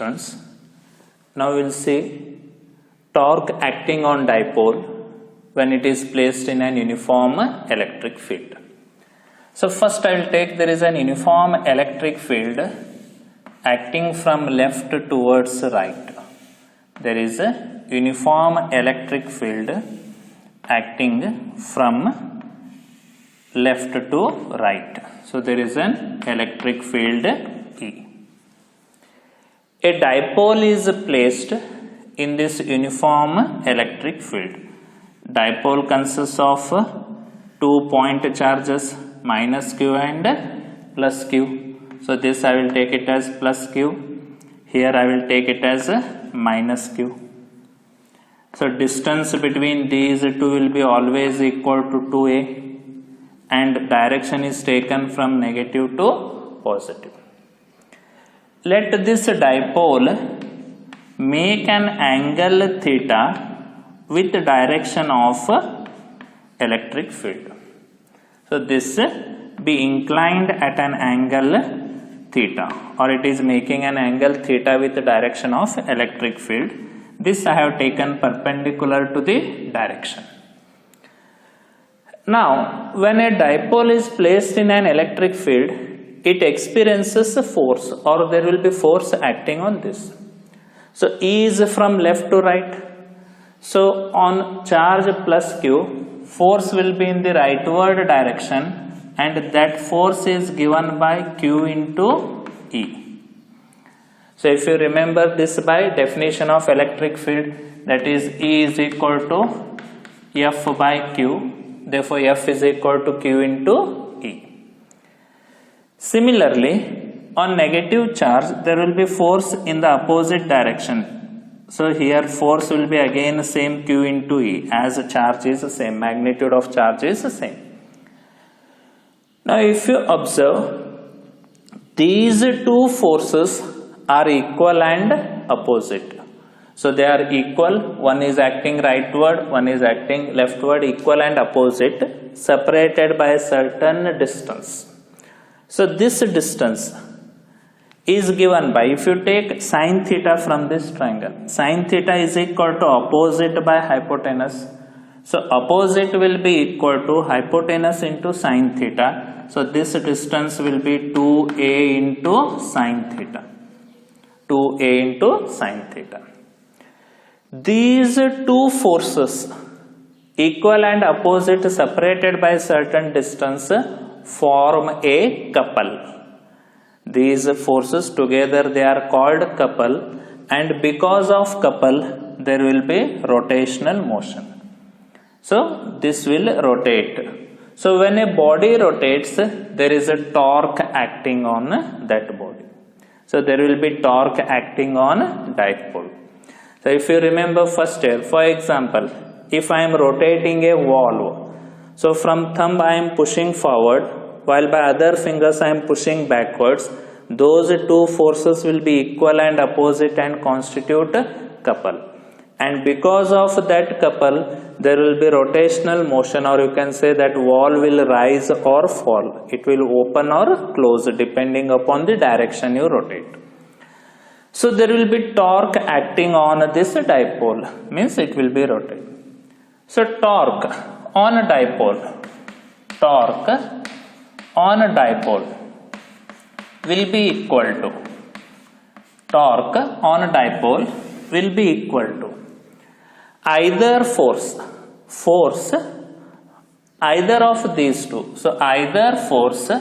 students. Now we will see torque acting on dipole when it is placed in an uniform electric field. So first I will take, there is an uniform electric field acting from left towards right. There is a uniform electric field acting from left to right. So there is an electric field E. A dipole is placed in this uniform electric field. Dipole consists of 2 point charges, minus q and plus q. So this I will take it as plus q. Here I will take it as minus q. So distance between these two will be always equal to 2a, and direction is taken from negative to positive. Let this dipole make an angle theta with the direction of electric field. So this be inclined at an angle theta, or it is making an angle theta with the direction of electric field. This I have taken perpendicular to the direction. Now when a dipole is placed in an electric field, it experiences a force, or there will be force acting on this. So E is from left to right. So on charge plus q, force will be in the rightward direction, and that force is given by q into E. So if you remember this by definition of electric field, that is E is equal to F by Q. Therefore F is equal to Q into E. Similarly, on negative charge, there will be force in the opposite direction. So here force will be again same Q into E, as the charge is the same, magnitude of charge is the same. Now if you observe, these two forces are equal and opposite. So they are equal, one is acting rightward, one is acting leftward, equal and opposite, separated by a certain distance. So this distance is given by, if you take sine theta from this triangle, sine theta is equal to opposite by hypotenuse. So opposite will be equal to hypotenuse into sine theta. So this distance will be 2a into sine theta. 2a into sine theta. These two forces, equal and opposite, separated by certain distance, form a couple. These forces together, they are called couple, and because of couple there will be rotational motion. So this will rotate. So when a body rotates, there is a torque acting on that body. So there will be torque acting on dipole. So if you remember first year, for example, if I am rotating a valve, so from thumb I am pushing forward, while by other fingers I am pushing backwards, those two forces will be equal and opposite and constitute a couple. And because of that couple, there will be rotational motion, or you can say that valve will rise or fall. It will open or close depending upon the direction you rotate. So there will be torque acting on this dipole, means it will be rotated. So torque on a dipole, will be equal to, torque on a dipole will be equal to either force, either of these two. So either force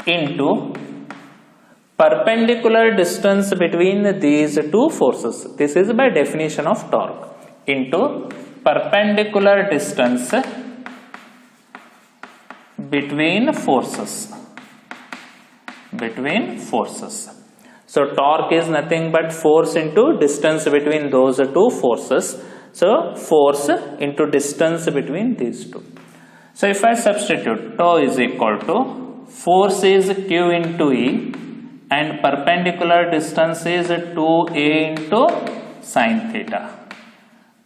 into perpendicular distance between these two forces. This is by definition of torque, into perpendicular distance between forces. So torque is nothing but force into distance between those two forces. So force into distance between these two. So if I substitute, tau is equal to, force is Q into E, and perpendicular distance is 2a into sine theta.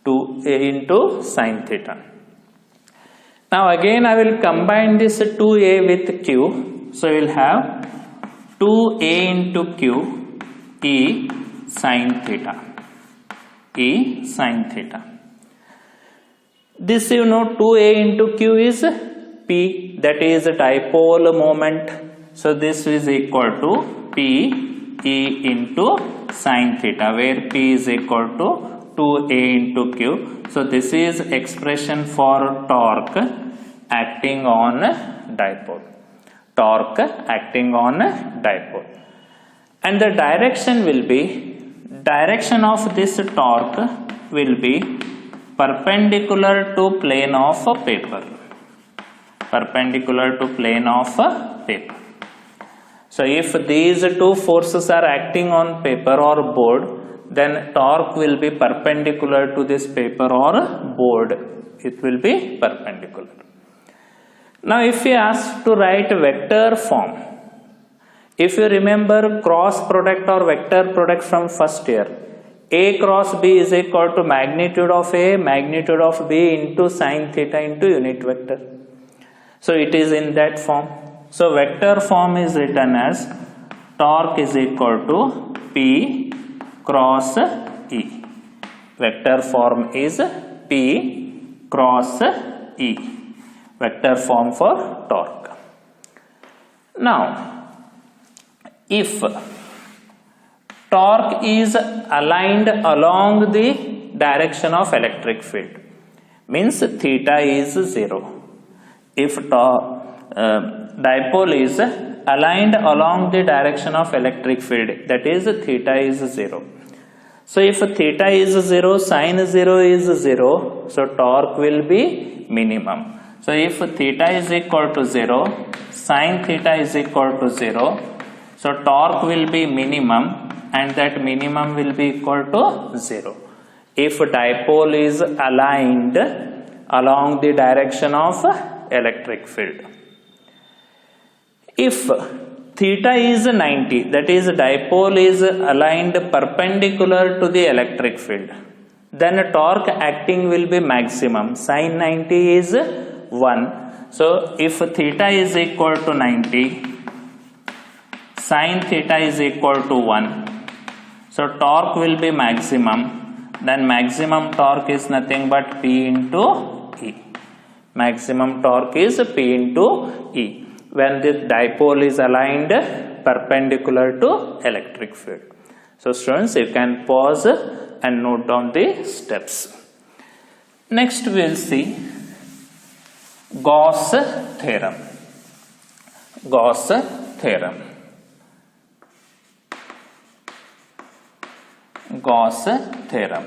2a into sine theta. Now again I will combine this 2a with Q. So we will have 2a into q e sin theta. E sin theta. This 2a into q is p, that is dipole moment. So this is equal to p e into sin theta, where p is equal to 2a into q. So this is expression for torque acting on dipole. Torque acting on dipole. And the direction will be, direction of this torque will be perpendicular to plane of paper. Perpendicular to plane of paper. So if these two forces are acting on paper or board, then torque will be perpendicular to this paper or board. It will be perpendicular. Now if we ask to write vector form, if you remember cross product or vector product from first year, A cross B is equal to magnitude of A, magnitude of B into sin theta into unit vector. So it is in that form. So vector form is written as torque is equal to P cross E. Vector form is P cross E. Vector form for torque. Now, if torque is aligned along the direction of electric field, means theta is 0. If dipole is aligned along the direction of electric field, that is theta is 0. So if theta is 0, sin 0 is 0, so torque will be minimum. So if theta is equal to 0, sin theta is equal to 0, so torque will be minimum, and that minimum will be equal to 0. If dipole is aligned along the direction of electric field. If theta is 90, that is dipole is aligned perpendicular to the electric field, then torque acting will be maximum. Sin 90 is 1. So if theta is equal to 90, sin theta is equal to 1. So torque will be maximum. Then maximum torque is nothing but P into E. Maximum torque is P into E when the dipole is aligned perpendicular to electric field. So students, you can pause and note down the steps. Next we will see Gauss theorem. Gauss theorem. Gauss theorem.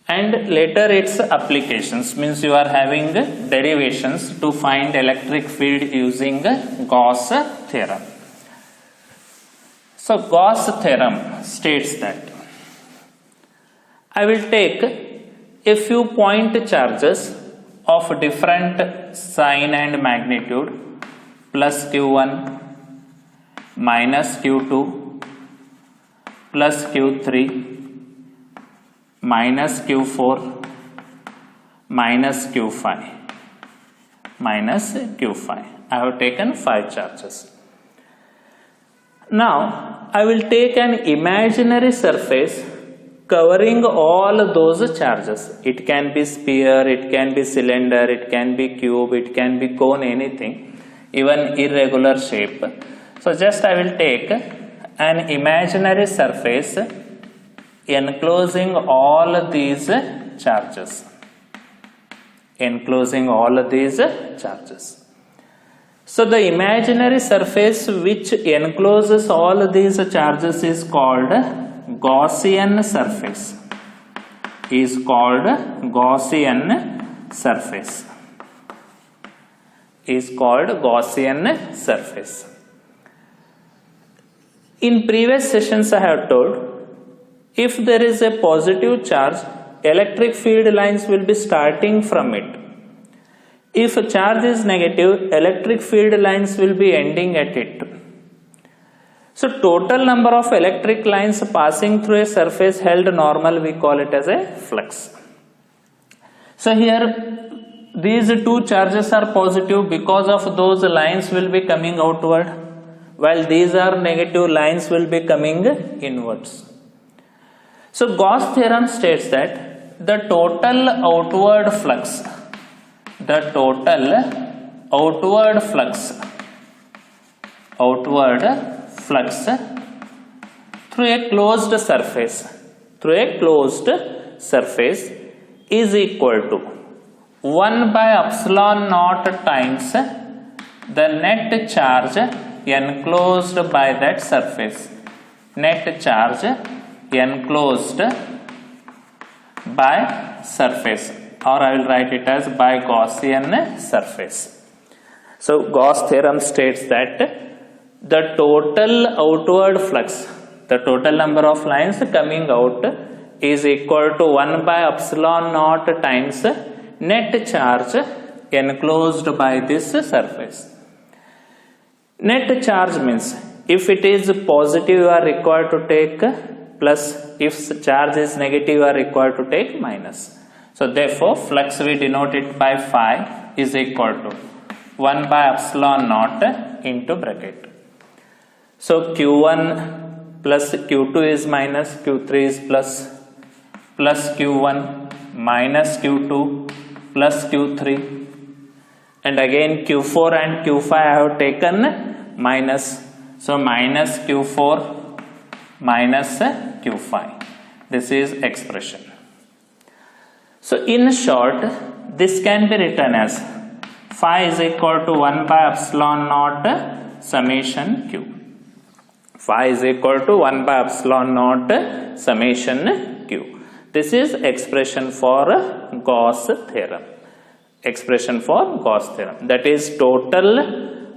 And later its applications, means you are having derivations to find electric field using Gauss theorem. So Gauss theorem states that I will take a few point charges of different sign and magnitude, plus q1, minus q2, plus q3, minus q4, minus q5, minus q5. I have taken 5 charges. Now I will take an imaginary surface covering all those charges. It can be sphere, it can be cylinder, it can be cube, it can be cone, anything, even irregular shape. So just I will take an imaginary surface enclosing all these charges. Enclosing all these charges. So the imaginary surface which encloses all these charges is called Gaussian surface. Is called Gaussian surface. Is called Gaussian surface. In previous sessions I have told, if there is a positive charge, electric field lines will be starting from it. If a charge is negative, electric field lines will be ending at it. So total number of electric lines passing through a surface held normal, we call it as a flux. So here these two charges are positive, because of those lines will be coming outward, while these are negative, lines will be coming inwards. So Gauss theorem states that the total outward flux through a closed surface is equal to 1 by epsilon naught times the net charge enclosed by that surface. Net charge enclosed by surface, or I will write it as by Gaussian surface. So Gauss theorem states that the total outward flux, the total number of lines coming out, is equal to 1 by epsilon naught times net charge enclosed by this surface. Net charge means if it is positive you are required to take plus, if charge is negative you are required to take minus. So therefore flux we denote it by phi is equal to 1 by epsilon naught into bracket. So Q1 plus Q2 is minus, Q3 is plus Q1 minus Q2 plus Q3, and again Q4 and Q5 I have taken minus, so minus Q4 minus Q5. This is expression. So in short, this can be written as phi is equal to 1 by epsilon naught summation Q. Phi is equal to 1 by epsilon naught summation Q. This is expression for Gauss theorem. Expression for Gauss theorem. That is total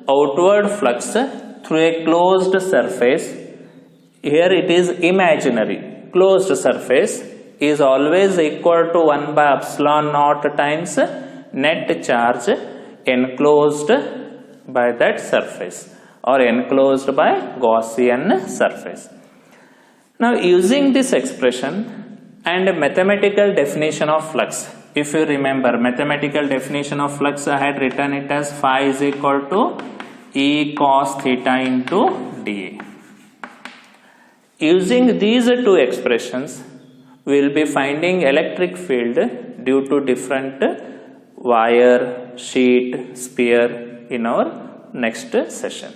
outward flux through a closed surface. Here it is imaginary. Closed surface is always equal to 1 by epsilon naught times net charge enclosed by that surface, or enclosed by Gaussian surface. Now using this expression and mathematical definition of flux, if you remember mathematical definition of flux, I had written it as phi is equal to E cos theta into dA. Using these two expressions, we will be finding electric field due to different wire, sheet, sphere in our next session.